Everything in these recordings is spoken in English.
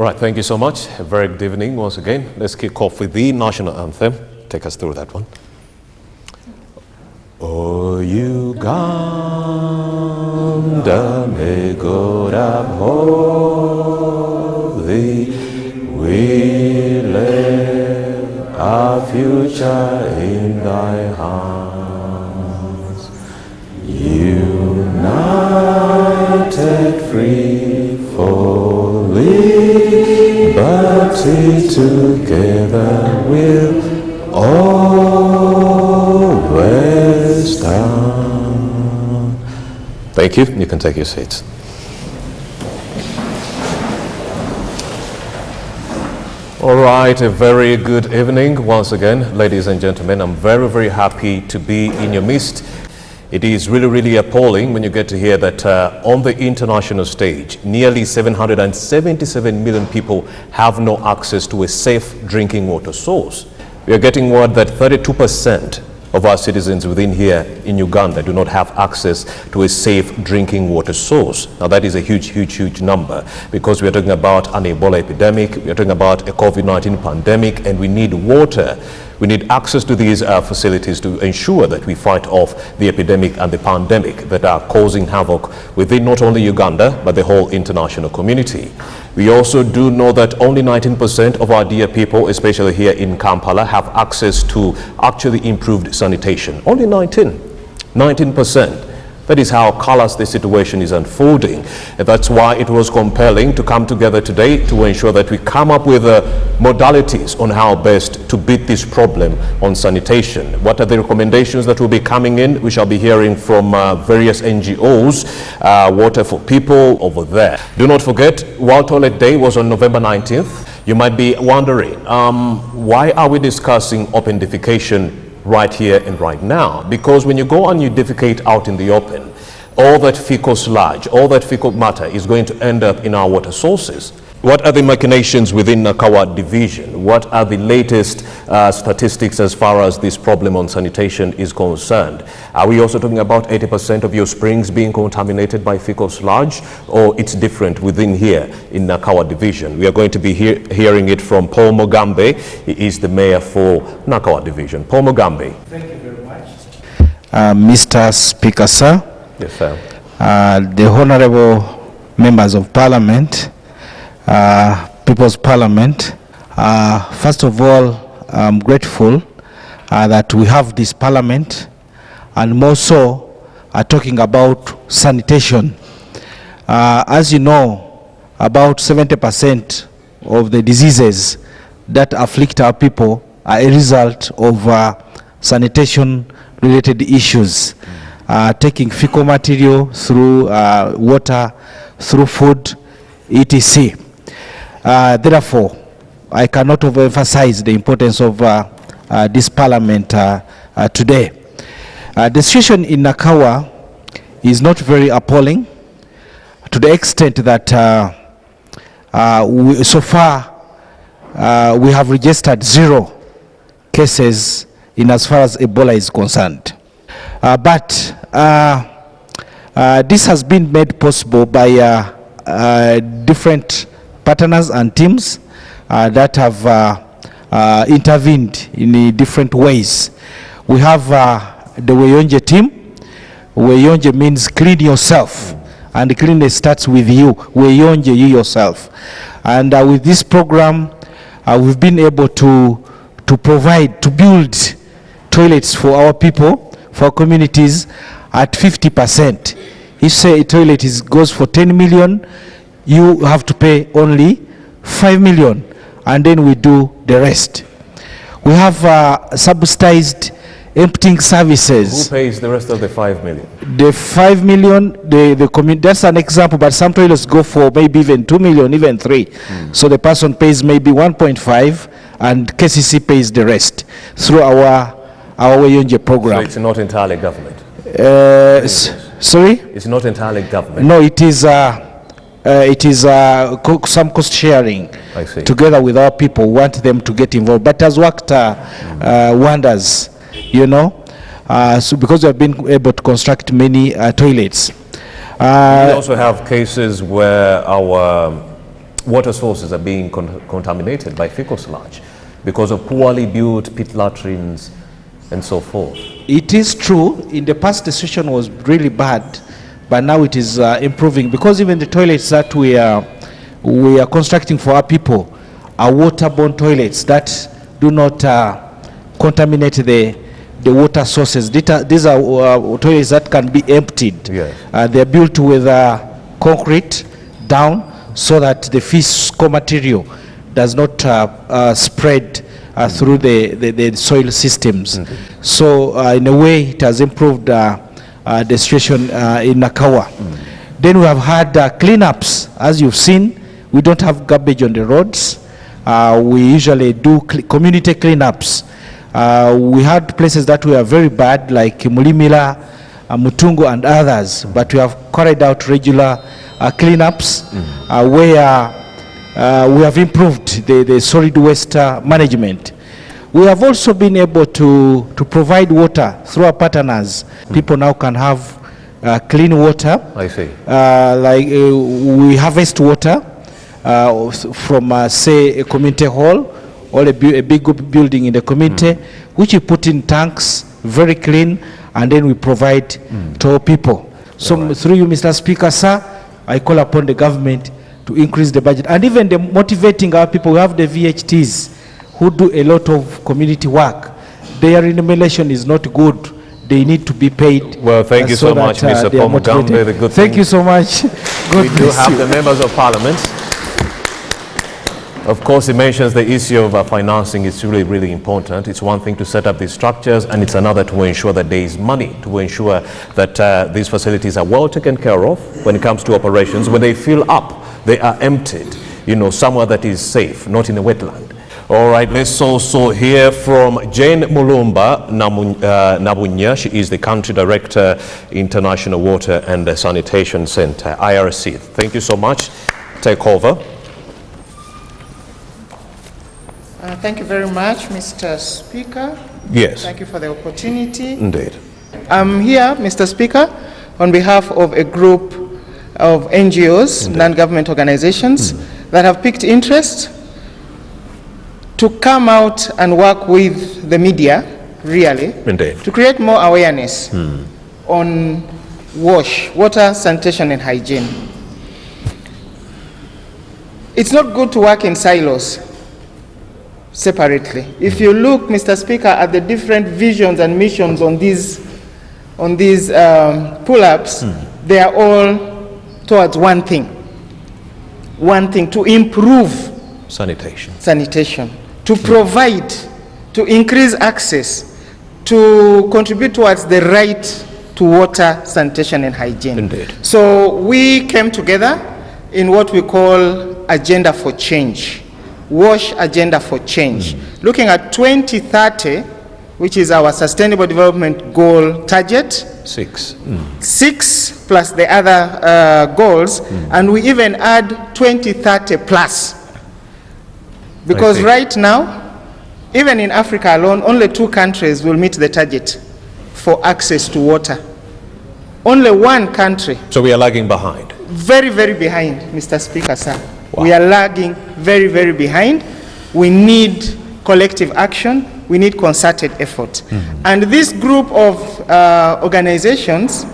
All right, thank you so much. A very good evening once again. Let's kick off with the national anthem. Take us through that one. O Uganda, may God uphold thee. We lay our future in thy hands. United, free for liberty, together we'll always stand. Thank you. You can take your seats. All right, a very good evening once again, ladies and gentlemen. I'm very, very happy to be in your midst. It is really, really appalling when you get to hear that on the international stage, nearly 777 million people have no access to a safe drinking water source. We are getting word that 32% of our citizens within here in Uganda do not have access to a safe drinking water source. Now that is a huge, huge, huge number, because we are talking about an Ebola epidemic, we are talking about a COVID-19 pandemic, and we need water. We need access to these facilities to ensure that we fight off the epidemic and the pandemic that are causing havoc within not only Uganda, but the whole international community. We also do know that only 19% of our dear people, especially here in Kampala, have access to actually improved sanitation. Only 19%. That is how callous the situation is unfolding. And that's why it was compelling to come together today to ensure that we come up with modalities on how best to beat this problem on sanitation. What are the recommendations that will be coming in? We shall be hearing from various NGOs, Water for People over there. Do not forget, World Toilet Day was on November 19th. You might be wondering, why are we discussing open defecation right here and right now? Because when you go and you defecate out in the open, all that fecal sludge, all that fecal matter is going to end up in our water sources. What are the machinations within Nakawa division? What are the latest statistics as far as this problem on sanitation is concerned? Are we also talking about 80% of your springs being contaminated by fecal sludge, or it's different within here in Nakawa division? We are going to be hearing it from Paul Mugambe. He is the mayor for Nakawa division. Paul Mugambe. Thank you very much. Mr. Speaker, sir. Yes, sir. The honorable members of parliament, People's Parliament. First of all, I'm grateful that we have this parliament, and more so talking about sanitation. As you know, about 70% of the diseases that afflict our people are a result of sanitation related issues, taking fecal material through water, through food, etc. Therefore, I cannot overemphasize the importance of this parliament today. The situation in Nakawa is not very appalling, to the extent that so far we have registered 0 cases in as far as Ebola is concerned. But this has been made possible by different partners and teams that have intervened in different ways. We have the Weyonje team. Weyonje means clean yourself, and cleanliness starts with you. Weyonje, you yourself. And with this program, we've been able to build toilets for our people, for our communities at 50%. If say a toilet goes for 10 million, you have to pay only 5 million, and then we do the rest. We have subsidized emptying services. Who pays the rest of the 5 million? The 5 million, that's an example, but some toilets go for maybe even 2 million, even 3. So the person pays maybe 1.5, and KCC pays the rest through our Weyonje program. So it's not entirely government? Sorry? It's not entirely government? No, it is some cost sharing together with our people. We want them to get involved, but it has worked wonders, you know, so because we have been able to construct many toilets. We also have cases where our water sources are being contaminated by fecal sludge because of poorly built pit latrines and so forth. It is true. In the past, the situation was really bad, but now it is improving, because even the toilets that we are constructing for our people are waterborne toilets that do not contaminate the water sources. These are toilets that can be emptied. Yes. They are built with concrete down, so that the fiscal material does not spread through the soil systems. So in a way, it has improved the situation in Nakawa. Then we have had cleanups. As you've seen, we don't have garbage on the roads. We usually do community cleanups. We had places that were very bad, like Mulimila, Mutungo, and others, but we have carried out regular cleanups where we have improved the solid waste management. We have also been able to provide water through our partners. People now can have clean water. I see. Like we harvest water from, say, a community hall or a big building in the community, which we put in tanks, very clean, and then we provide to our people. So through you, Mr. Speaker, sir, I call upon the government to increase the budget, and even the motivating our people. We have the VHTs who do a lot of community work. Their remuneration is not good. They need to be paid. Well, thank you so much, Mr. Pomugambe. Thank you so much. We do have the members of parliament. Of course, he mentions the issue of financing. It's really, really important. It's one thing to set up these structures, and it's another to ensure that there is money, to ensure that these facilities are well taken care of when it comes to operations. When they fill up, they are emptied, somewhere that is safe, not in a wetland. All right, let's also hear from Jane Mulumba Nabunya. She is the Country Director, International Water and Sanitation Center, IRC. Thank you so much. Take over. Thank you very much, Mr. Speaker. Yes. Thank you for the opportunity. Indeed. I'm here, Mr. Speaker, on behalf of a group of NGOs, non-government organizations, that have picked interest to come out and work with the media, really, Indeed. to create more awareness on WASH, water, sanitation, and hygiene. It's not good to work in silos, separately. If you look, Mr. Speaker, at the different visions and missions on these pull-ups, they are all towards one thing, to improve sanitation, to provide, to increase access, to contribute towards the right to water, sanitation, and hygiene. Indeed. So we came together in what we call Agenda for Change. WASH Agenda for Change, looking at 2030, which is our Sustainable Development Goal target. 6. 6 plus the other goals, and we even add 2030 plus. Because right now, even in Africa alone, only 2 countries will meet the target for access to water. Only 1 country. So we are lagging behind. Very, very behind, Mr. Speaker, sir. Wow. We are lagging very, very behind. We need collective action. We need concerted effort. And this group of organizations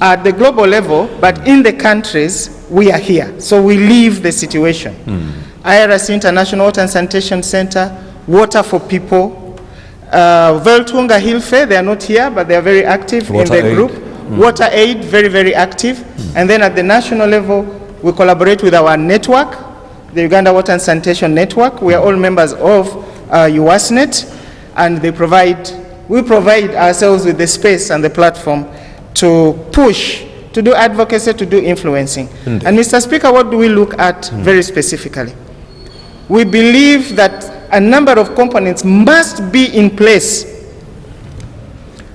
at the global level, but in the countries, we are here. So we live the situation. IRC, International Water and Sanitation Center, Water for People, Veltunga Hilfe, they are not here, but they are very active in the group. Water Aid, very, very active. And then at the national level, we collaborate with our network, the Uganda Water and Sanitation Network. We are all members of UWASNet, and we provide ourselves with the space and the platform to push, to do advocacy, to do influencing. And Mr. Speaker, what do we look at very specifically? We believe that a number of components must be in place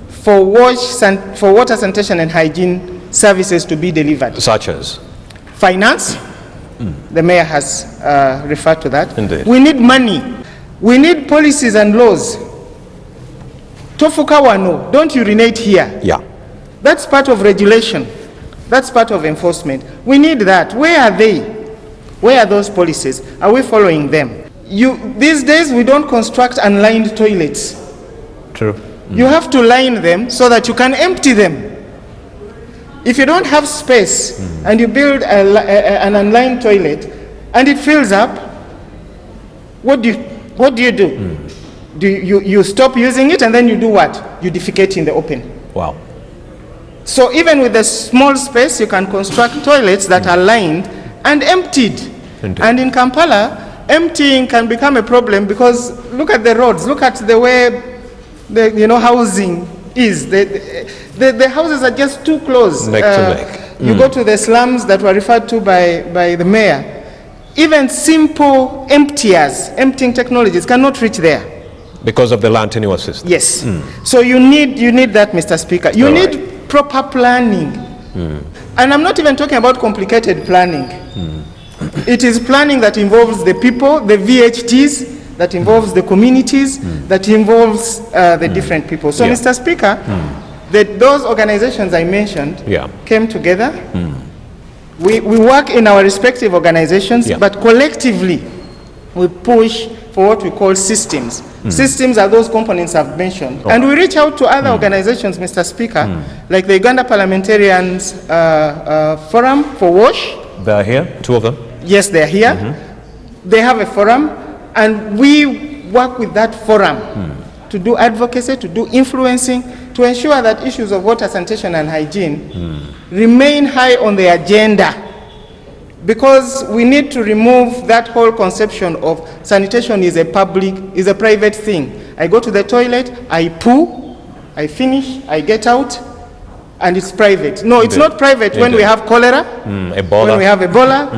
for water, sanitation, and hygiene services to be delivered. Such as? Finance, the mayor has referred to that. Indeed. We need money. We need policies and laws. Tofukawa no, don't urinate here. Yeah. That's part of regulation. That's part of enforcement. We need that. Where are they? Where are those policies? Are we following them? These days, we don't construct unlined toilets. True. You have to line them so that you can empty them. If you don't have space and you build an unlined toilet and it fills up, what do you do? Do you stop using it and then you do what? You defecate in the open. Wow. So even with a small space, you can construct toilets that are lined and emptied. Indeed. And in Kampala, emptying can become a problem because look at the roads, look at the way the housing is. The houses are just too close. Neck to neck. You go to the slums that were referred to by the mayor. Even simple emptying technologies cannot reach there. Because of the land tenure system. Yes. So you need that, Mr. Speaker. You need proper planning. And I'm not even talking about complicated planning. It is planning that involves the people, the VHTs, that involves the communities, that involves the different people. So, Mr. Speaker, those organizations I mentioned came together. We work in our respective organizations, but collectively we push for what we call systems. Systems are those components I've mentioned. And we reach out to other organizations, Mr. Speaker, like the Uganda Parliamentarians Forum for WASH. They are here, 2 of them? Yes, they are here. They have a forum, and we work with that forum to do advocacy, to do influencing, to ensure that issues of water, sanitation, and hygiene remain high on the agenda. Because we need to remove that whole conception of sanitation is a private thing. I go to the toilet, I poo, I finish, I get out, and it's private. No, it's not private when we have cholera, Ebola. when we have Ebola,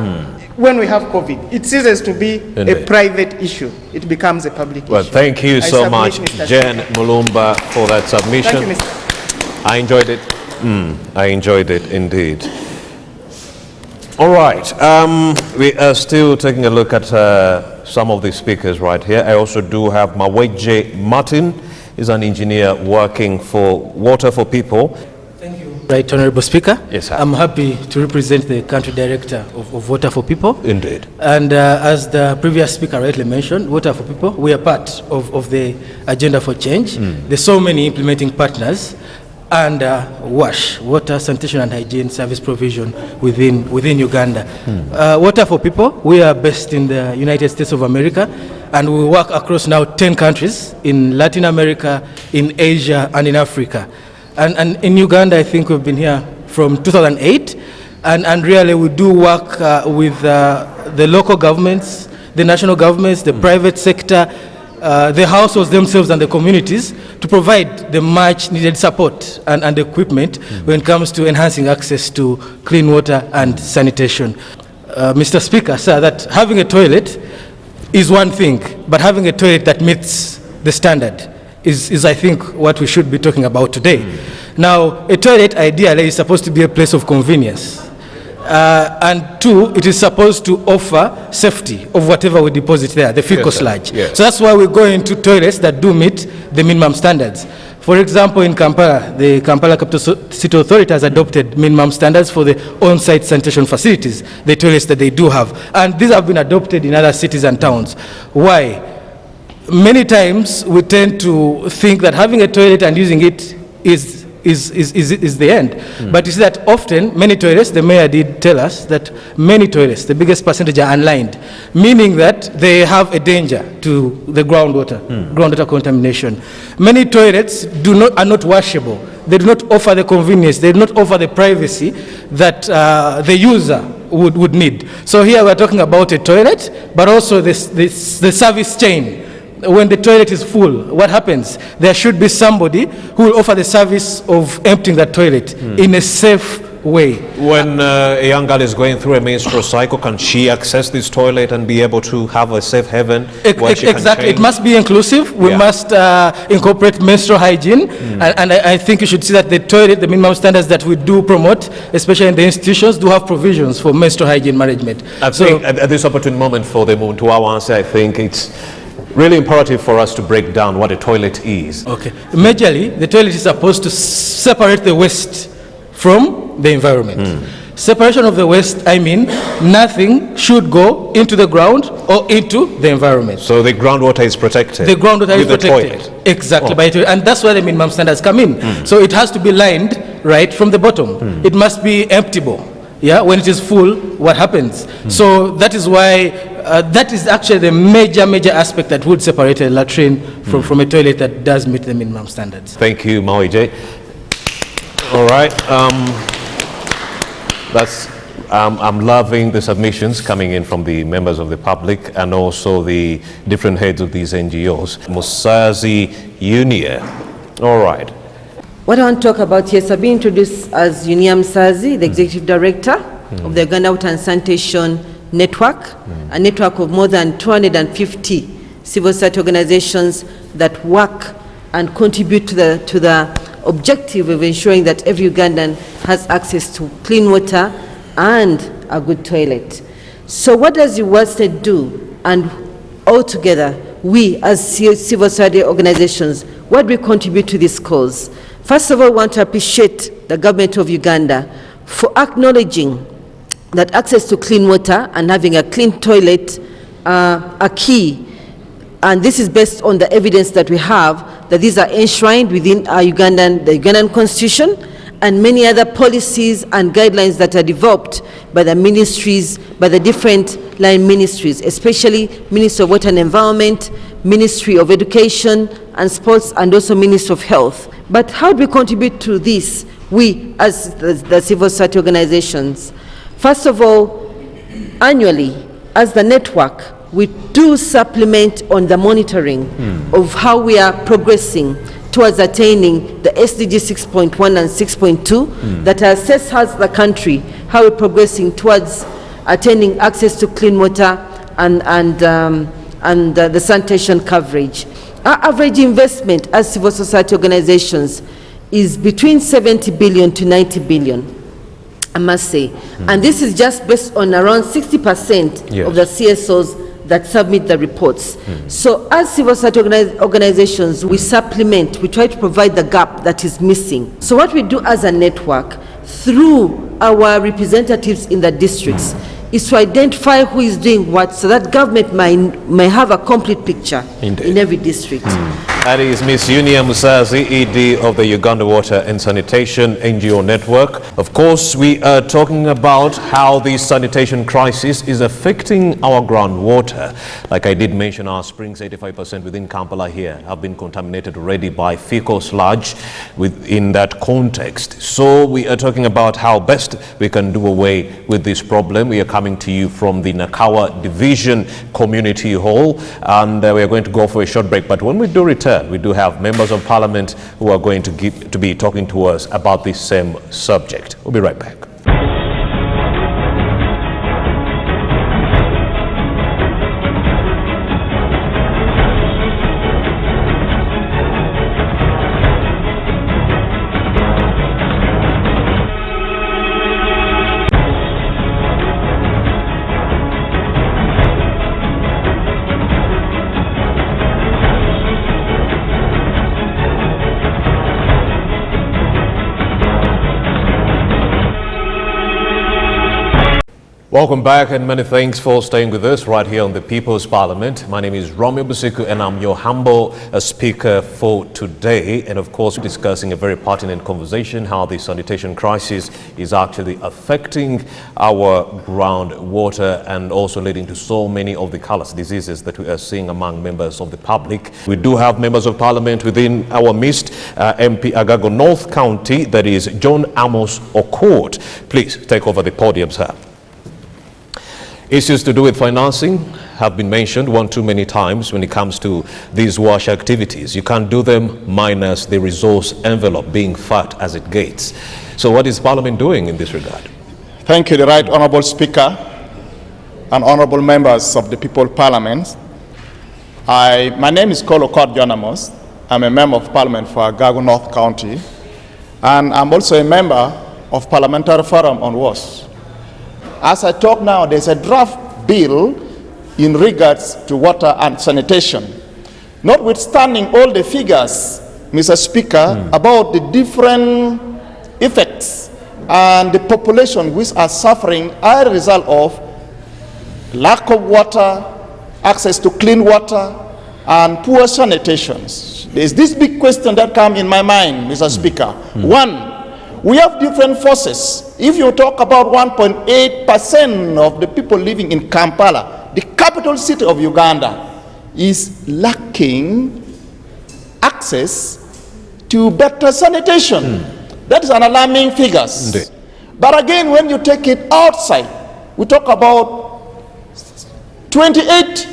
when we have COVID. It ceases to be a private issue. It becomes a public issue. Well, thank you so much, Jen Mulumba, for that submission. Thank you, Mr. I enjoyed it. I enjoyed it indeed. All right. We are still taking a look at some of the speakers right here. I also do have Maweje Martin. He's an engineer working for Water for People. Thank you. Right, Honorable Speaker. Yes, sir. I'm happy to represent the country director of Water for People. Indeed. And as the previous speaker rightly mentioned, Water for People, we are part of the agenda for change. There's so many implementing partners. And WASH, Water, Sanitation and Hygiene Service Provision within Uganda. Water for People, we are based in the United States of America, and we work across now 10 countries in Latin America, in Asia, and in Africa. And in Uganda, I think we've been here from 2008, and really we do work with the local governments, the national governments, the private sector, the households themselves and the communities to provide the much needed support and equipment when it comes to enhancing access to clean water and sanitation. Mr. Speaker, sir, that having a toilet is one thing, but having a toilet that meets the standard is I think what we should be talking about today. Now, a toilet ideally is supposed to be a place of convenience. And 2, it is supposed to offer safety of whatever we deposit there, the fecal sludge. Yes. So that's why we go into toilets that do meet the minimum standards. For example, in Kampala, the Kampala Capital City Authority has adopted minimum standards for the on-site sanitation facilities, the toilets that they do have. And these have been adopted in other cities and towns. Why? Many times we tend to think that having a toilet and using it is the end. But you see that often, many toilets, the mayor did tell us that many toilets, the biggest percentage are unlined, meaning that they have a danger to the groundwater contamination. Many toilets are not washable. They do not offer the convenience, they do not offer the privacy that the user would need. So here we're talking about a toilet, but also the service chain. When the toilet is full, what happens? There should be somebody who will offer the service of emptying that toilet in a safe way. When a young girl is going through a menstrual cycle, can she access this toilet and be able to have a safe haven? Exactly. It must be inclusive. We must incorporate menstrual hygiene. And I think you should see that the toilet, the minimum standards that we do promote, especially in the institutions, do have provisions for menstrual hygiene management. I think at this opportune moment for the move to our answer, I think it's really imperative for us to break down what a toilet is. Okay. Majorly, the toilet is supposed to separate the waste from the environment. Separation of the waste, I mean, nothing should go into the ground or into the environment. So the groundwater is protected? The groundwater is with the protected. toilet. Exactly, Oh. by toilet. And that's where the minimum standards come in. So it has to be lined right from the bottom. It must be emptyable. Yeah, when it is full, what happens? So that is why, that is actually the major aspect that would separate a latrine from a toilet that does meet the minimum standards. Thank you, Mawije. All right. I'm loving the submissions coming in from the members of the public and also the different heads of these NGOs. Musazi Unia. All right. What I want to talk about, yes, I've been introduced as Unia Musazi, the Executive Director of the Uganda Water and Sanitation Network, a network of more than 250 civil society organizations that work and contribute to the objective of ensuring that every Ugandan has access to clean water and a good toilet. So what does UWASTED do? And altogether, we as civil society organizations, what do we contribute to this cause? First of all, I want to appreciate the government of Uganda for acknowledging that access to clean water and having a clean toilet are key. And this is based on the evidence that we have that these are enshrined within the Ugandan Constitution and many other policies and guidelines that are developed by the ministries, by the different line ministries, especially Ministry of Water and Environment, Ministry of Education and Sports, and also Ministry of Health. But how do we contribute to this, we as the civil society organizations? First of all, annually, as the network, we do supplement on the monitoring of how we are progressing towards attaining the SDG 6.1 and 6.2 that assess the country, how we're progressing towards attaining access to clean water and the sanitation coverage. Our average investment as civil society organizations is between 70 billion to 90 billion, I must say. And this is just based on around 60% of the CSOs that submit the reports. So as civil society organizations, we supplement, we try to provide the gap that is missing. So what we do as a network, through our representatives in the districts, is to identify who is doing what, so that government may have a complete picture in every district. That is Ms. Unia Musazi, ED of the Uganda Water and Sanitation NGO Network. Of course, we are talking about how the sanitation crisis is affecting our groundwater. Like I did mention, our springs, 85% within Kampala here, have been contaminated already by fecal sludge within that context. So we are talking about how best we can do away with this problem. We are coming to you from the Nakawa Division Community Hall, and we are going to go for a short break. But when we do return, we do have members of parliament who are going to be talking to us about this same subject. We'll be right back. Welcome back and many thanks for staying with us right here on the People's Parliament. My name is Romeo Busiku and I'm your humble speaker for today. And of course, we're discussing a very pertinent conversation, how the sanitation crisis is actually affecting our groundwater and also leading to so many of the callous diseases that we are seeing among members of the public. We do have members of parliament within our midst, MP Agago North County, that is John Amos Okot. Please take over the podium, sir. Issues to do with financing have been mentioned one too many times when it comes to these WASH activities. You can't do them minus the resource envelope being fat as it gets. So what is Parliament doing in this regard? Thank you, the Right Honourable Speaker and Honourable Members of the People's Parliament. My name is Kolo Okot John Amos. I'm a Member of Parliament for Agago North County, and I'm also a member of Parliamentary Forum on WASH. As I talk now, there's a draft bill in regards to water and sanitation. Notwithstanding all the figures, Mr. Speaker, about the different effects and the population which are suffering as a result of lack of water, access to clean water, and poor sanitation. There's this big question that comes in my mind, Mr. Speaker. One, we have different forces. If you talk about 1.8% of the people living in Kampala, the capital city of Uganda, is lacking access to better sanitation. That is an alarming figure. But again, when you take it outside, we talk about 28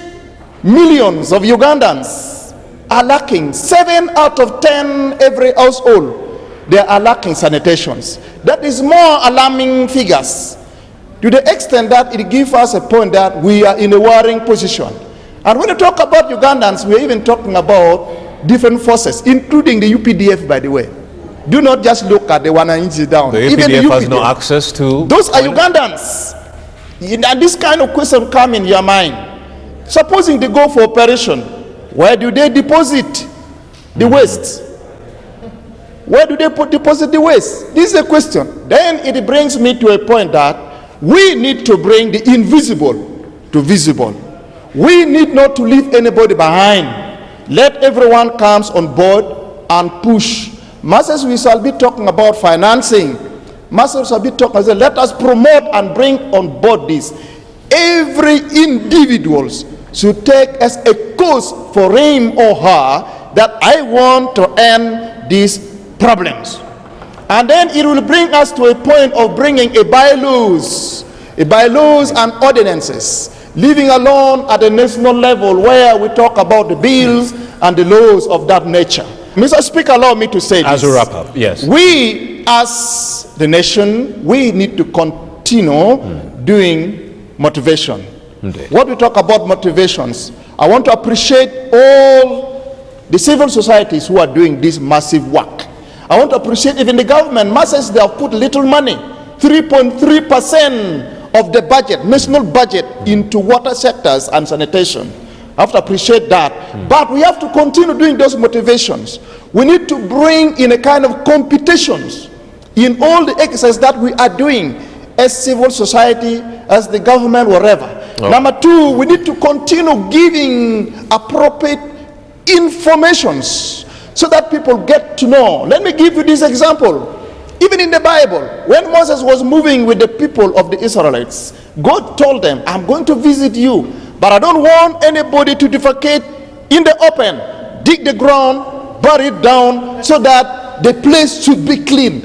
millions of Ugandans are lacking. 7 out of 10 every household, they are lacking sanitations. That is more alarming figures, to the extent that it gives us a point that we are in a worrying position. And when you talk about Ugandans, we are even talking about different forces, including the UPDF, by the way. Do not just look at the one inch down. The even UPDF the has no access to... Those are Ugandans. And this kind of question come in your mind. Supposing they go for operation, where do they deposit the waste? Where do they deposit the waste? This is a question. Then it brings me to a point that we need to bring the invisible to visible. We need not to leave anybody behind. Let everyone comes on board and push. Masters, we shall be talking about financing. Masters shall be talking, let us promote and bring on board this. Every individual should take as a cause for him or her that I want to end these problems. And then it will bring us to a point of bringing a bylaws and ordinances, living alone at the national level where we talk about the bills and the laws of that nature. Mr. Speaker, allow me to say this. As a wrap up, yes. We, as the nation, we need to continue doing motivation. Indeed. What we talk about motivations, I want to appreciate all the civil societies who are doing this massive work. I want to appreciate even the government. Masses, they have put little money, 3.3% of the budget, national budget, into water sectors and sanitation. I have to appreciate that. But we have to continue doing those motivations. We need to bring in a kind of competitions in all the exercises that we are doing as civil society, as the government, wherever. Number two, we need to continue giving appropriate informations so that people get to know. Let me give you this example. Even in the Bible, when Moses was moving with the people of the Israelites, God told them, I'm going to visit you, but I don't want anybody to defecate in the open. Dig the ground, bury it down, so that the place should be clean.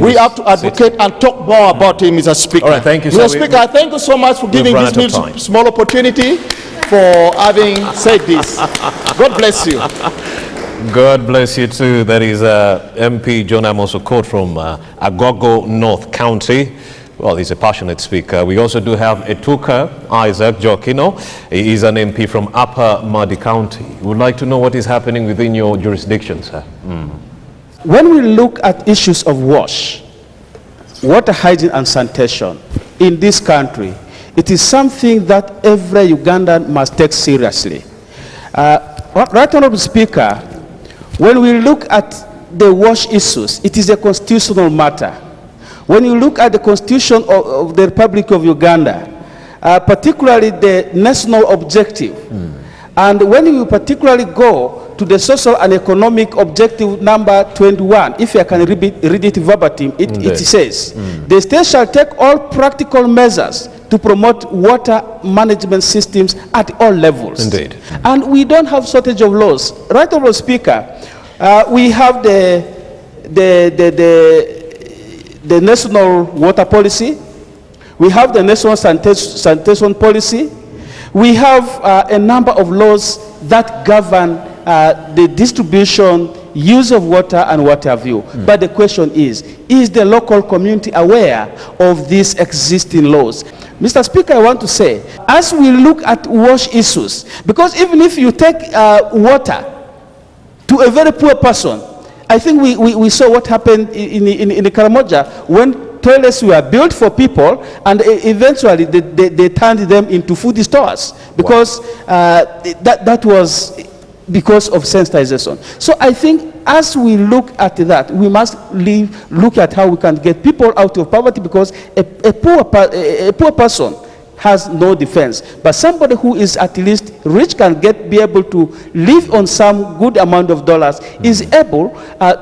We have to advocate and talk more about him, Mr. Speaker. All right, thank you, sir. Mr. Speaker, I thank you so much for giving this small opportunity for having said this. God bless you. God bless you too. That is MP John Amos Okot from Agogo North County. Well, he's a passionate speaker. We also do have Etuka Isaac Jokino. He is an MP from Upper Madi County. We would like to know what is happening within your jurisdiction, sir. When we look at issues of wash, water hygiene and sanitation in this country, it is something that every Ugandan must take seriously. Right Honorable Speaker, when we look at the wash issues, it is a constitutional matter. When you look at the Constitution of the Republic of Uganda, particularly the national objective, and when you particularly go to the social and economic objective number 21, if I can read it verbatim, it says, the state shall take all practical measures to promote water management systems at all levels. Indeed. And we don't have shortage of laws. Right, Honorable Speaker, we have the national water policy, we have the national sanitation policy, we have a number of laws that govern the distribution, use of water and what have you. But the question is the local community aware of these existing laws? Mr. Speaker, I want to say, as we look at wash issues, because even if you take water to a very poor person, I think we saw what happened in the Karamoja when toilets were built for people and eventually they turned them into food stores because that was because of sensitization. So I think as we look at that, we must look at how we can get people out of poverty, because a poor person has no defense. But somebody who is at least rich can be able to live on some good amount of dollars, is able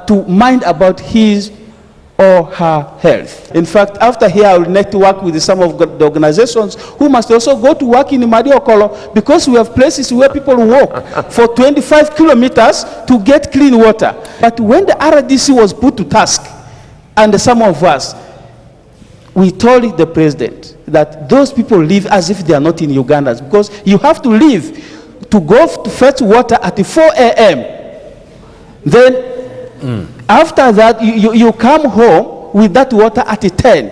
to mind about his or her health. In fact, after here, I will need to work with some of the organizations who must also go to work in Mariokolo, because we have places where people walk for 25 kilometers to get clean water. But when the RDC was put to task, and some of us, we told the president that those people live as if they are not in Uganda, because you have to leave to go to fetch water at 4 a.m. Then after that, you come home with that water at 10.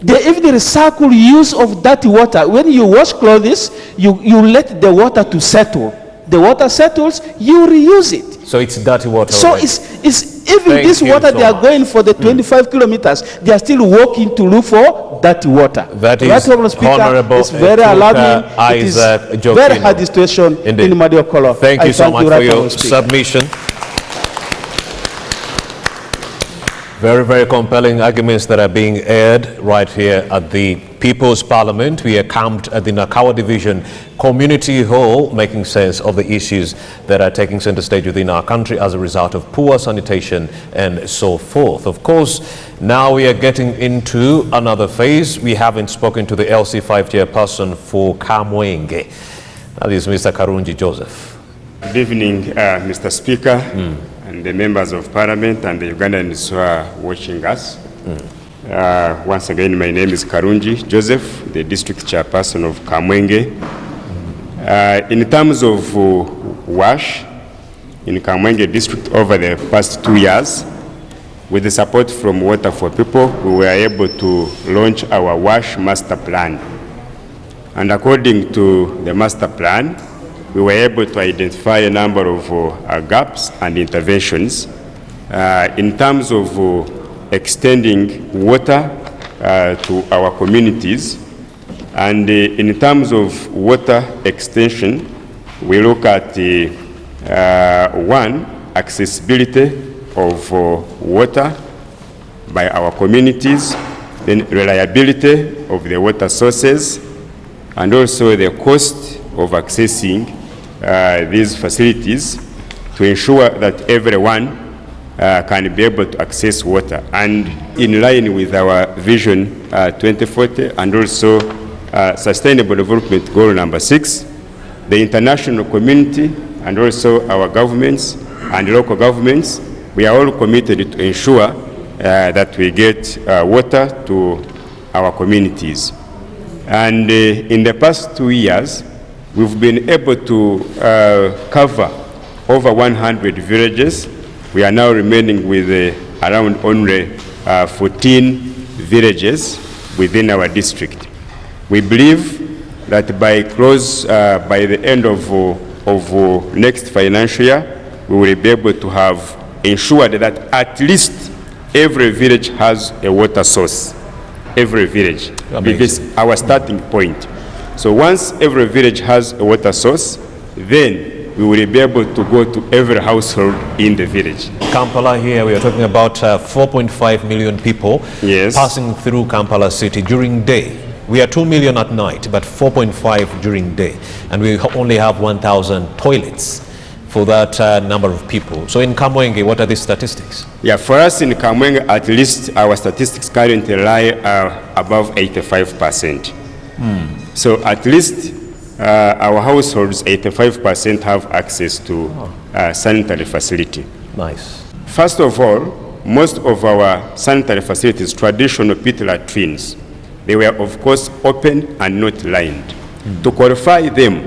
They even recycle use of dirty water. When you wash clothes, you let the water to settle. The water settles, you reuse it. So it's dirty water. So already. it's even this water they are going for the 25 kilometers, they are still walking to look for dirty water. That is Honorable it's very alarming. It is very hard situation in Mariokolo. Thank you so much for your submission. Very, very compelling arguments that are being aired right here at the People's Parliament. We are camped at the Nakawa Division Community Hall, making sense of the issues that are taking center stage within our country as a result of poor sanitation and so forth. Of course, now we are getting into another phase. We haven't spoken to the LC5 chairperson for Kamwenge. That is Mr. Karungi Joseph. Good evening, Mr. Speaker, and the members of Parliament and the Ugandans who are watching us. Once again, my name is Karungi Joseph, the district chairperson of Kamwenge. In terms of WASH in Kamwenge district over the past 2 years, with the support from Water for People, we were able to launch our WASH master plan. And according to the master plan, we were able to identify a number of gaps and interventions in terms of extending water to our communities. And in terms of water extension, we look at one, accessibility of water by our communities, then reliability of the water sources, and also the cost of accessing these facilities to ensure that everyone can be able to access water. And in line with our Vision 2040 and also Sustainable Development Goal number 6, the international community and also our governments and local governments, we are all committed to ensure that we get water to our communities. And in the past 2 years, we've been able to cover over 100 villages. We are now remaining with around only 14 villages within our district. We believe that by the end of next financial year, we will be able to have ensured that at least every village has a water source. Every village. This is our starting point. So once every village has a water source, then we will be able to go to every household in the village. Kampala here, we are talking about 4.5 million people passing through Kampala city during day. We are 2 million at night, but 4.5 during day. And we only have 1,000 toilets for that number of people. So in Kamwenge, what are the statistics? Yeah, for us in Kamwenge, at least our statistics currently lie above 85%. So at least our households, 85% have access to sanitary facility. Nice. First of all, most of our sanitary facilities, traditional pit latrines, they were of course open and not lined. To qualify them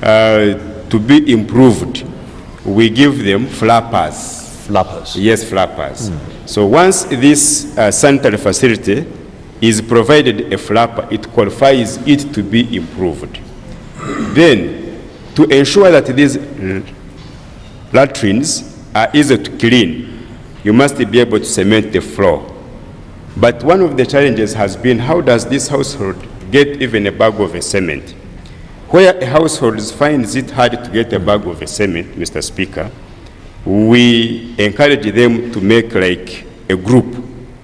to be improved, we give them flappers. Flappers? Yes, flappers. So once this sanitary facility is provided a flapper, it qualifies it to be improved. Then, to ensure that these latrines are easy to clean, you must be able to cement the floor. But one of the challenges has been, how does this household get even a bag of cement? Where a household finds it hard to get a bag of cement, Mr. Speaker, we encourage them to make like a group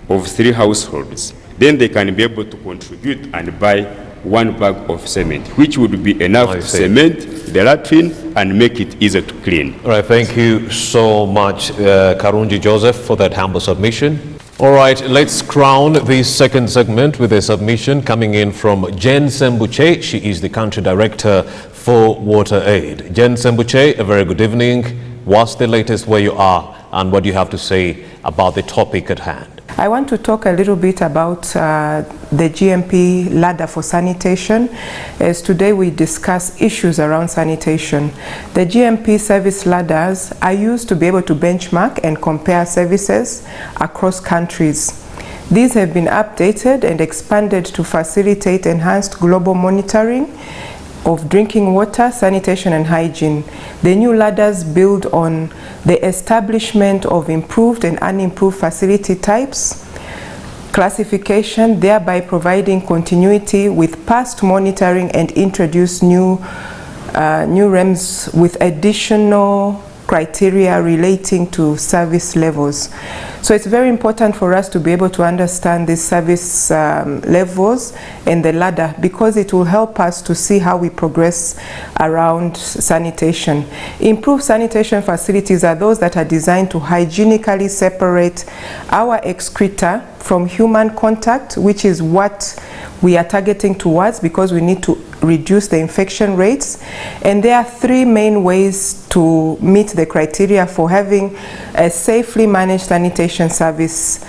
of 3 households. Then they can be able to contribute and buy 1 bag of cement, which would be enough to cement the latrine and make it easier to clean. All right, thank you so much, Karunji Joseph, for that humble submission. All right, let's crown this second segment with a submission coming in from Jen Sembuche. She is the Country Director for Water Aid. Jen Sembuche, a very good evening. What's the latest where you are and what do you have to say about the topic at hand? I want to talk a little bit about the GMP ladder for sanitation, as today we discuss issues around sanitation. The GMP service ladders are used to be able to benchmark and compare services across countries. These have been updated and expanded to facilitate enhanced global monitoring of drinking water, sanitation and hygiene. The new ladders build on the establishment of improved and unimproved facility types, classification, thereby providing continuity with past monitoring and introduce new REMs with additional criteria relating to service levels. So it's very important for us to be able to understand these service levels and the ladder, because it will help us to see how we progress around sanitation. Improved sanitation facilities are those that are designed to hygienically separate our excreta from human contact, which is what we are targeting towards, because we need to reduce the infection rates. And there are 3 main ways to meet the criteria for having a safely managed sanitation service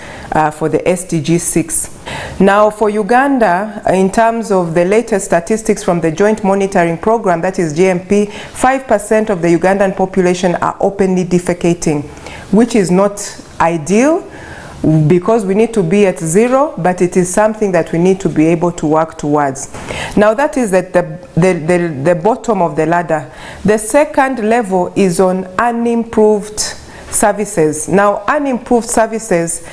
for the SDG 6. Now for Uganda, in terms of the latest statistics from the Joint Monitoring Program, that is GMP, 5% of the Ugandan population are openly defecating, which is not ideal, because we need to be at 0, but it is something that we need to be able to work towards. Now that is at the bottom of the ladder. The second level is on unimproved services. Now unimproved services,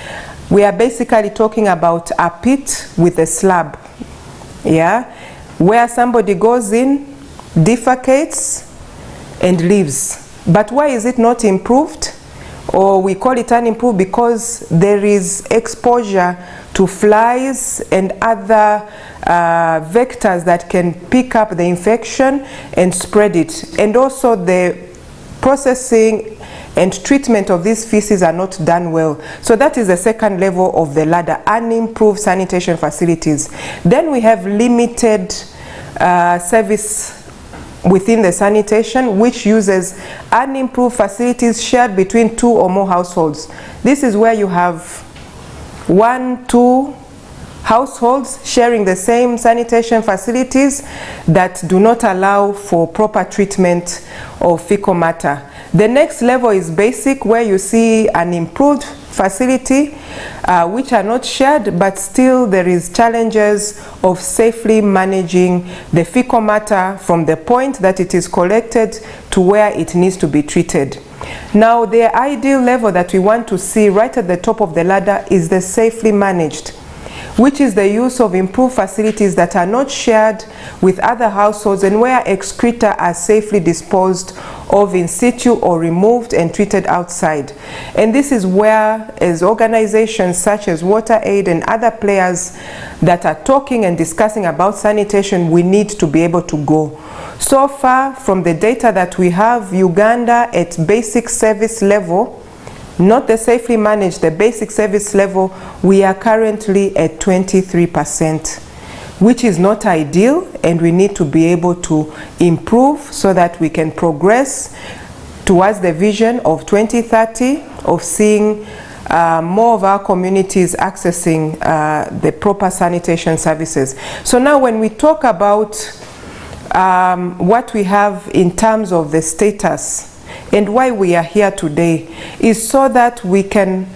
we are basically talking about a pit with a slab, yeah, where somebody goes in, defecates and leaves. But why is it not improved? Or we call it unimproved because there is exposure to flies and other vectors that can pick up the infection and spread it. And also the processing and treatment of these feces are not done well. So that is the second level of the ladder, unimproved sanitation facilities. Then we have limited service within the sanitation, which uses unimproved facilities shared between 2 or more households. This is where you have 1, 2 households sharing the same sanitation facilities that do not allow for proper treatment of fecal matter. The next level is basic, where you see an improved facility which are not shared, but still there is challenges of safely managing the fecal matter from the point that it is collected to where it needs to be treated. Now the ideal level that we want to see right at the top of the ladder is the safely managed, which is the use of improved facilities that are not shared with other households and where excreta are safely disposed of in situ or removed and treated outside. And this is where, as organizations such as Water Aid and other players that are talking and discussing about sanitation, we need to be able to go. So far, from the data that we have, Uganda at basic service level, not the safely managed, the basic service level, we are currently at 23%, which is not ideal, and we need to be able to improve so that we can progress towards the vision of 2030 of seeing more of our communities accessing the proper sanitation services. So now when we talk about what we have in terms of the status and why we are here today, is so that we can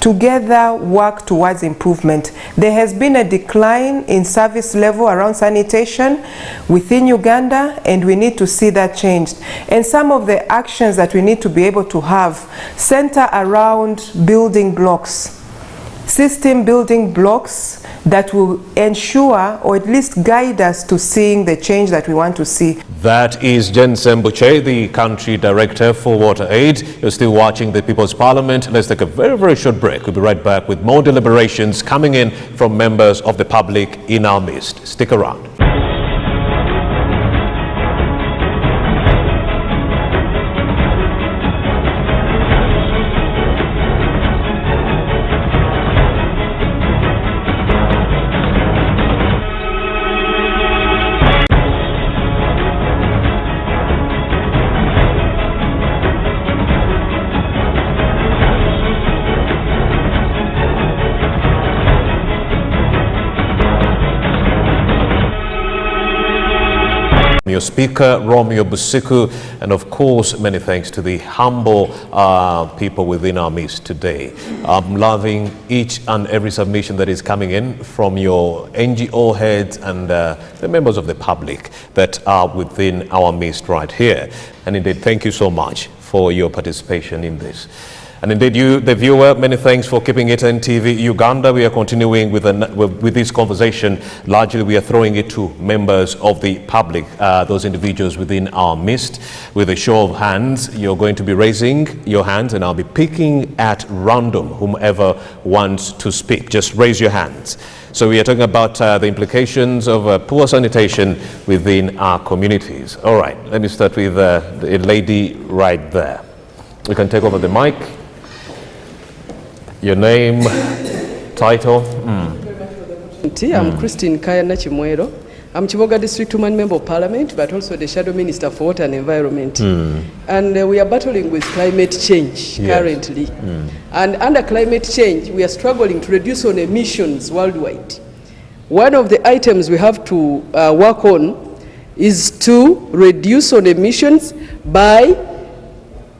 together work towards improvement. There has been a decline in service level around sanitation within Uganda, and we need to see that changed. And some of the actions that we need to be able to have center around building blocks. system building blocks that will ensure or at least guide us to seeing the change that we want to see. That is Jen Sembuche, the Country Director for Water Aid. You're still watching the People's Parliament. Let's take a very, very short break. We'll be right back with more deliberations coming in from members of the public in our midst. Stick around. Your Speaker, Romeo Busiku, and of course, many thanks to the humble people within our midst today. I'm loving each and every submission that is coming in from your NGO heads and the members of the public that are within our midst right here. And indeed, thank you so much for your participation in this. And indeed, you, the viewer, many thanks for keeping it on TV Uganda. We are continuing with this conversation. Largely, we are throwing it to members of the public, those individuals within our midst. With a show of hands, you're going to be raising your hands, and I'll be picking at random whomever wants to speak. Just raise your hands. So we are talking about the implications of poor sanitation within our communities. All right, let me start with the lady right there. You can take over the mic. Your name, title. I'm Christine Kayana Chimwero. I'm Chiboga District Woman Member of Parliament, but also the Shadow Minister for Water and Environment. And we are battling with climate change currently. And under climate change, we are struggling to reduce on emissions worldwide. One of the items we have to work on is to reduce on emissions by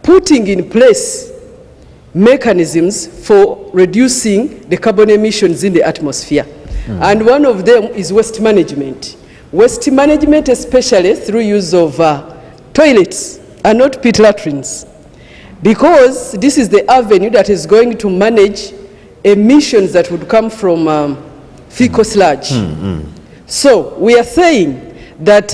putting in place mechanisms for reducing the carbon emissions in the atmosphere. And one of them is waste management. Waste management, especially through use of toilets and not pit latrines, because this is the avenue that is going to manage emissions that would come from fecal sludge. So we are saying that,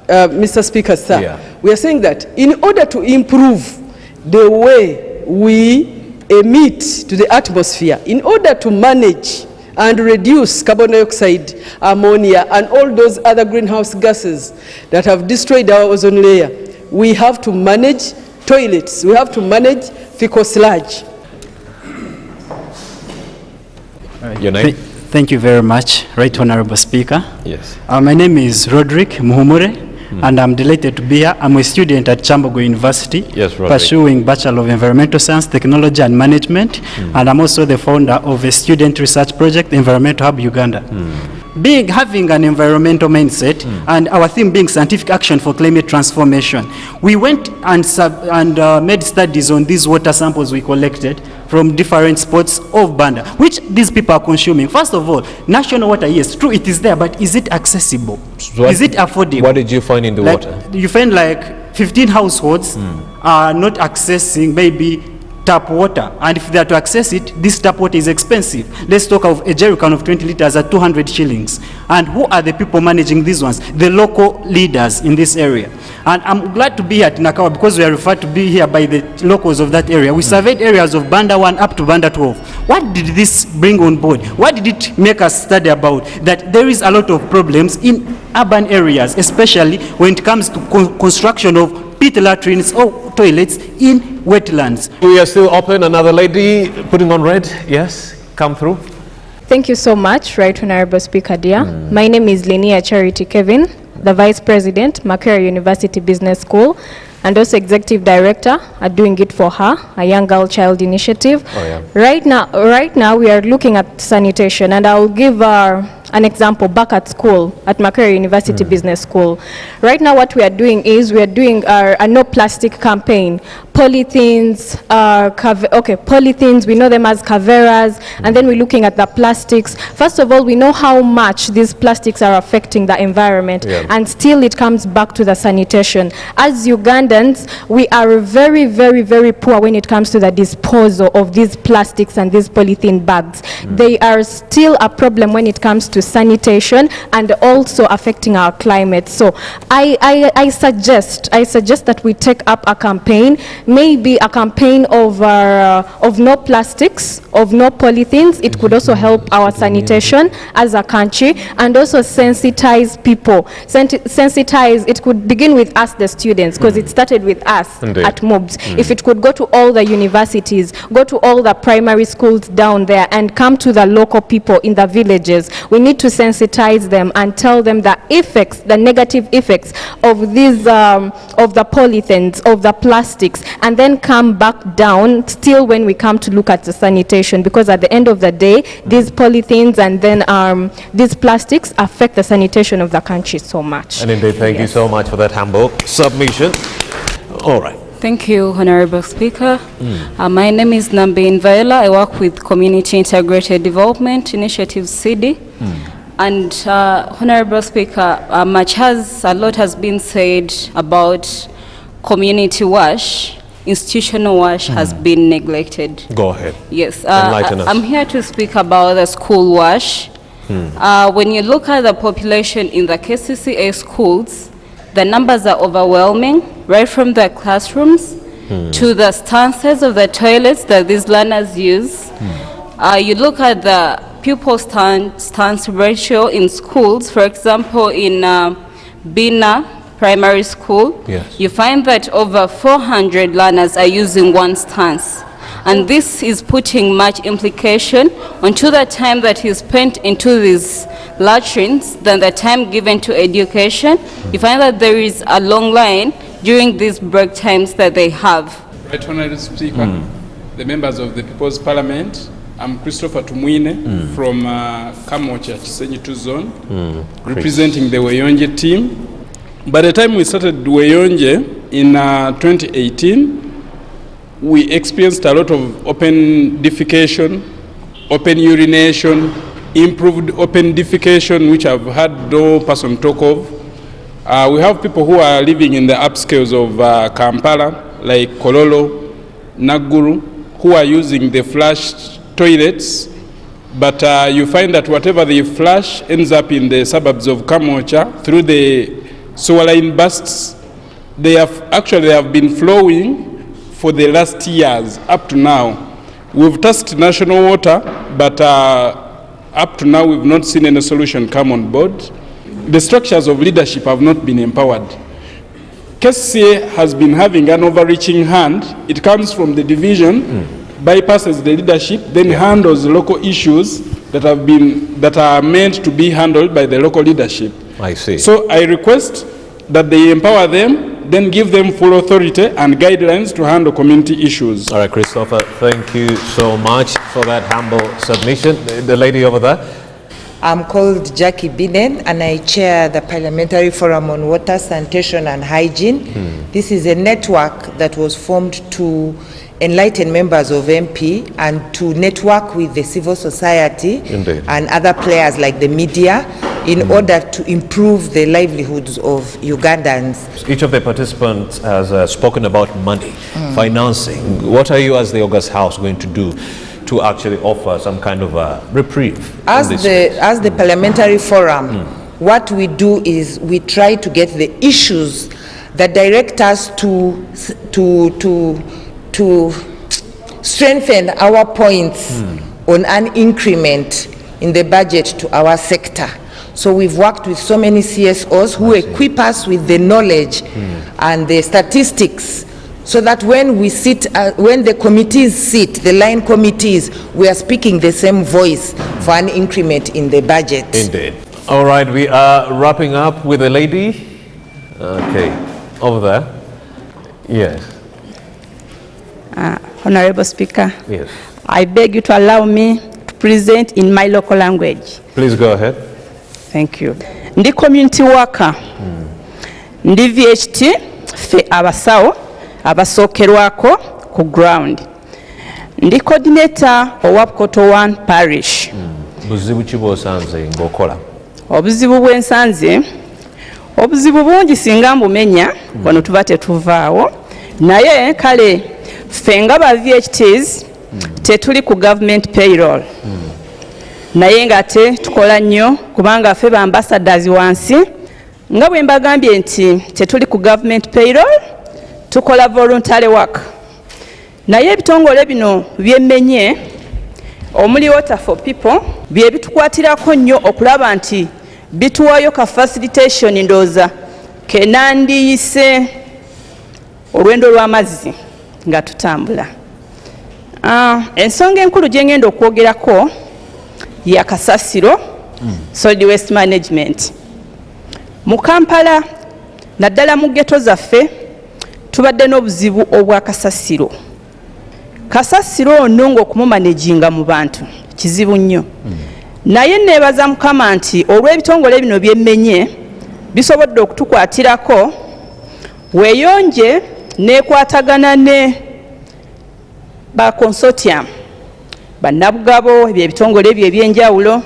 Mr. Speaker, sir, we are saying that in order to improve the way we emit to the atmosphere, in order to manage and reduce carbon dioxide, ammonia, and all those other greenhouse gases that have destroyed our ozone layer, we have to manage toilets, we have to manage fecal sludge. Your name? Thank you very much, Right Honorable Speaker. Yes. My name is Roderick Muhumure. And I'm delighted to be here. I'm a student at Chambogo University, pursuing Bachelor of Environmental Science, Technology and Management, and I'm also the founder of a student research project, Environmental Hub Uganda. Having an environmental mindset and our theme being scientific action for climate transformation, we went and made studies on these water samples we collected from different spots of Banda, which these people are consuming. First of all, national water, yes, true, it is there, but is it accessible? So is it affordable? What did you find in the water? You find like 15 households are not accessing maybe tap water, and if they are to access it, this tap water is expensive. Let's talk of a jerrycan of 20 liters at 200 shillings. And who are the people managing these ones? The local leaders in this area. And I'm glad to be here at Nakawa because we are referred to be here by the locals of that area. We surveyed areas of Banda 1 up to Banda 12. What did this bring on board? What did it make us study about? That there is a lot of problems in urban areas, especially when it comes to construction of pit latrines or toilets in wetlands. We are still open. Another lady putting on red. Yes, come through. Thank you so much, Right Honorable Speaker, dear. My name is Linnea Charity Kevin, the Vice President, Makerere University Business School, and also Executive Director at Doing It For Her, a young girl child initiative. Right now we are looking at sanitation, and I will give an example back at school, at Makerere University Business School. Right now what we are doing is we are doing a no plastic campaign. polythenes, polythenes, we know them as caveras, and then we're looking at the plastics. First of all, we know how much these plastics are affecting the environment, and still it comes back to the sanitation. As Ugandans, we are very, very, very poor when it comes to the disposal of these plastics and these polythene bags. They are still a problem when it comes to sanitation and also affecting our climate. So I suggest that we take up a campaign, maybe a campaign of no plastics, of no polythenes. It could also help our sanitation as a country, and also sensitize people. Sensitize, it could begin with us, the students, because it started with us at MOBS. If it could go to all the universities, go to all the primary schools down there, and come to the local people in the villages. We need to sensitize them and tell them the effects, the negative effects of these, of the polythenes, of the plastics, and then come back down still when we come to look at the sanitation, because at the end of the day, these polythenes and then these plastics affect the sanitation of the country so much. And indeed, thank you so much for that humble submission. All right. Thank you, Honorable Speaker. My name is Nambi Nvaela. I work with Community Integrated Development Initiative, CD. And Honorable Speaker, a lot has been said about community wash. Institutional wash has been neglected. Go ahead. Yes. Enlighten us. I'm here to speak about the school wash. When you look at the population in the KCCA schools, the numbers are overwhelming, right from the classrooms to the stances of the toilets that these learners use. You look at the pupil stance ratio in schools. For example, in Bina Primary School, you find that over 400 learners are using one stance. And this is putting much implication onto the time that is spent into these latrines than the time given to education. You find that there is a long line during these break times that they have. Right, Honorable Speaker, the members of the People's Parliament, I'm Christopher Tumwine from Kamocha, Chisenyitu Zone, representing the Weyonje team. By the time we started Weyonje in 2018, we experienced a lot of open defecation, open urination, improved open defecation, which I've had no person talk of. We have people who are living in the upscales of Kampala, like Kololo, Naguru, who are using the flush toilets, but you find that whatever they flush ends up in the suburbs of Kamocha through the sewer line bursts. They have been flowing for the last years up to now. We've tested national water, but up to now we've not seen any solution come on board. The structures of leadership have not been empowered. KCCA has been having an overreaching hand. It comes from the division, bypasses the leadership, then handles local issues that are meant to be handled by the local leadership. I see. So I request that they empower them, then give them full authority and guidelines to handle community issues. All right, Christopher, thank you so much for that humble submission. The lady over there. I'm called Jackie Binen, and I chair the Parliamentary Forum on Water, Sanitation and Hygiene. This is a network that was formed to enlighten members of MP and to network with the civil society and other players like the media in order to improve the livelihoods of Ugandans. Each of the participants has spoken about money, financing. What are you as the August House going to do to actually offer some kind of a reprieve? As the Parliamentary Forum, what we do is we try to get the issues that direct us to strengthen our points on an increment in the budget to our sector. So we've worked with so many CSOs who equip us with the knowledge and the statistics, so that when we sit, when the committees sit, the line committees, we are speaking the same voice for an increment in the budget. Indeed. All right, we are wrapping up with a lady. Okay, over there. Yes. Honorable Speaker. Yes. I beg you to allow me to present in my local language. Please go ahead. Thank you. Ndi community worker. Ndi VHT fe abasawo abasookerwako ku ground. Ndi coordinator owa Koto 1 parish. Buzibu ki bw'osanze ng'okola? Obuzibu bwensanze, obuzibu bungi singa mbumenya wano tuba tetuvaawo, naye kale ffe nga ba VHTs tetuli ku government payroll. Naye ngate tukola nnyo kubanga ffe ba ambassadors wansi, nga bwe mbagambye nti tetuli ku government payroll, tukola voluntary work. Naye ebitongole bino byemmenye omuli Water for People bye bitukwatirako nnyo okulaba nti bituwayo ka facilitation ndooza kenandiyise olwendo lw'amazzi nga tutambula. Ensonga enkulu gye ngenda okwogerako ya kasasiro, solid waste management. Mu Kampala naddala mu ghetto zaffe tubadde n'obuzibu obwa kasasiro. Kasasiro ono ng'okumumanaginga mu bantu kizibu nnyo. Naye neebaza Mukama nti olw'ebitongole bino byemmenye bisobodde okutukwatirako, weeyonje neekwatagana ne ba consortium bannabugabo ebitongole ebyo ebyenjawulo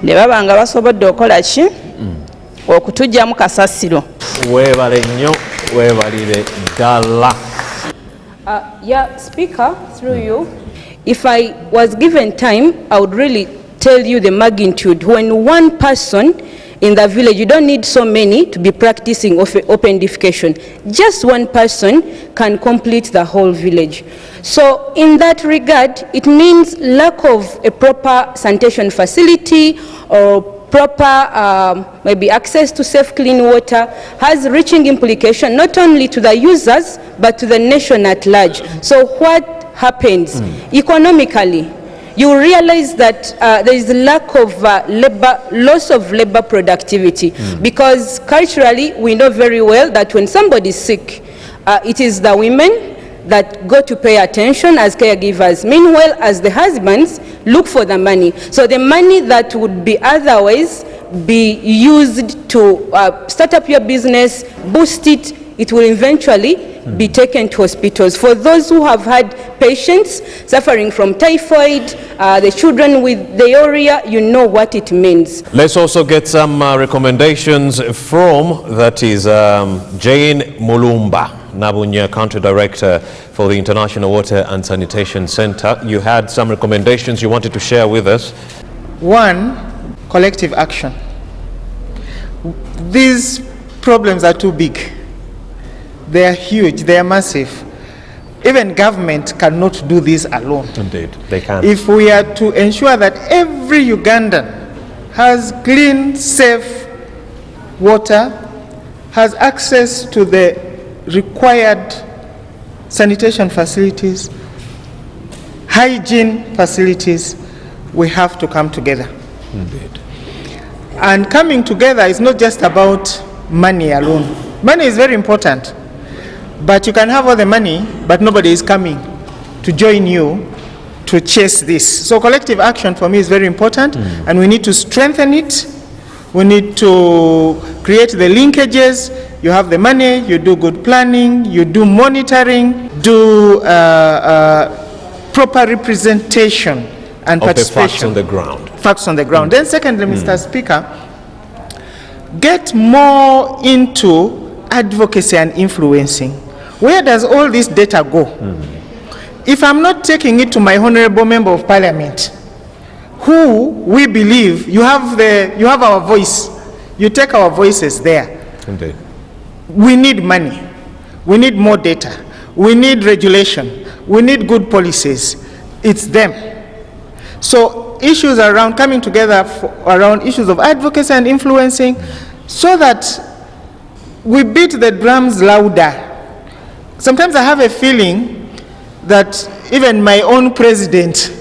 ne baba nga basobodde okukola ki okutugyamu kasasiro. Weebale nnyo, weebalire ddala. Yeah, Speaker, through you, if I was given time, I would really tell you the magnitude. When one person in the village, you don't need so many to be practicing open defecation. Just one person can complete the whole village. So in that regard, it means lack of a proper sanitation facility or proper maybe access to safe clean water has reaching implication not only to the users but to the nation at large. So what happens economically? You realize that there is a lack of loss of labor productivity, because culturally we know very well that when somebody is sick, it is the women that go to pay attention as caregivers. Meanwhile, as the husbands look for the money. So the money that would be otherwise be used to start up your business, boost it, it will eventually be taken to hospitals. For those who have had patients suffering from typhoid, the children with diarrhea, you know what it means. Let's also get some recommendations from, that is Jane Mulumba, Nabunya, Country Director for the International Water and Sanitation Center. You had some recommendations you wanted to share with us. One, collective action. These problems are too big. They are huge, they are massive. Even government cannot do this alone. Indeed, they can. If we are to ensure that every Ugandan has clean, safe water, has access to the required sanitation facilities, hygiene facilities, we have to come together. Indeed. And coming together is not just about money alone. Money is very important, but you can have all the money, but nobody is coming to join you to chase this. So collective action for me is very important, and we need to strengthen it. We need to create the linkages. You have the money, you do good planning, you do monitoring, do proper representation and of participation. the facts on the ground. Facts on the ground. Then secondly, Mr. Speaker, get more into advocacy and influencing. Where does all this data go? If I'm not taking it to my honorable member of parliament, who we believe, you have our voice, you take our voices there. Indeed. We need money, we need more data, we need regulation, we need good policies. It's them. So issues around coming together around issues of advocacy and influencing, so that we beat the drums louder. Sometimes I have a feeling that even my own president,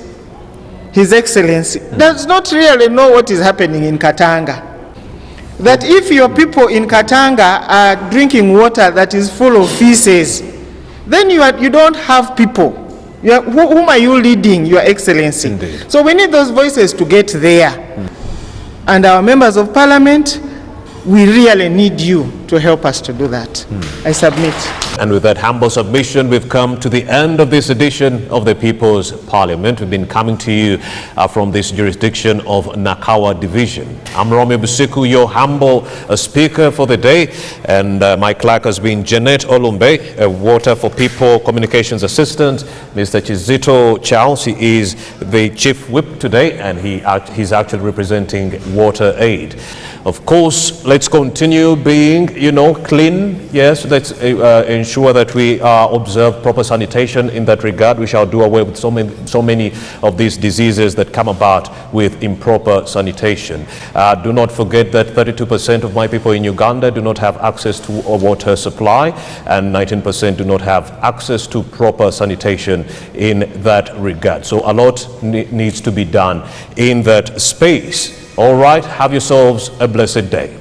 His Excellency, does not really know what is happening in Katanga. That if your people in Katanga are drinking water that is full of feces, then you don't have people. Whom are you leading, Your Excellency? Indeed. So we need those voices to get there. And our members of parliament, we really need you to help us to do that. I submit. And with that humble submission, we've come to the end of this edition of the People's Parliament. We've been coming to you from this jurisdiction of Nakawa Division. I'm Romeo Busiku, your humble speaker for the day, and my clerk has been Janet Olumbe, a Water for People Communications Assistant. Mr. Chizito Charles, he is the Chief Whip today, and he's actually representing Water Aid. Of course, let's continue being, clean. Yes, let's ensure that we observe proper sanitation in that regard. We shall do away with so many of these diseases that come about with improper sanitation. Do not forget that 32% of my people in Uganda do not have access to a water supply, and 19% do not have access to proper sanitation in that regard. So a lot needs to be done in that space. All right, have yourselves a blessed day.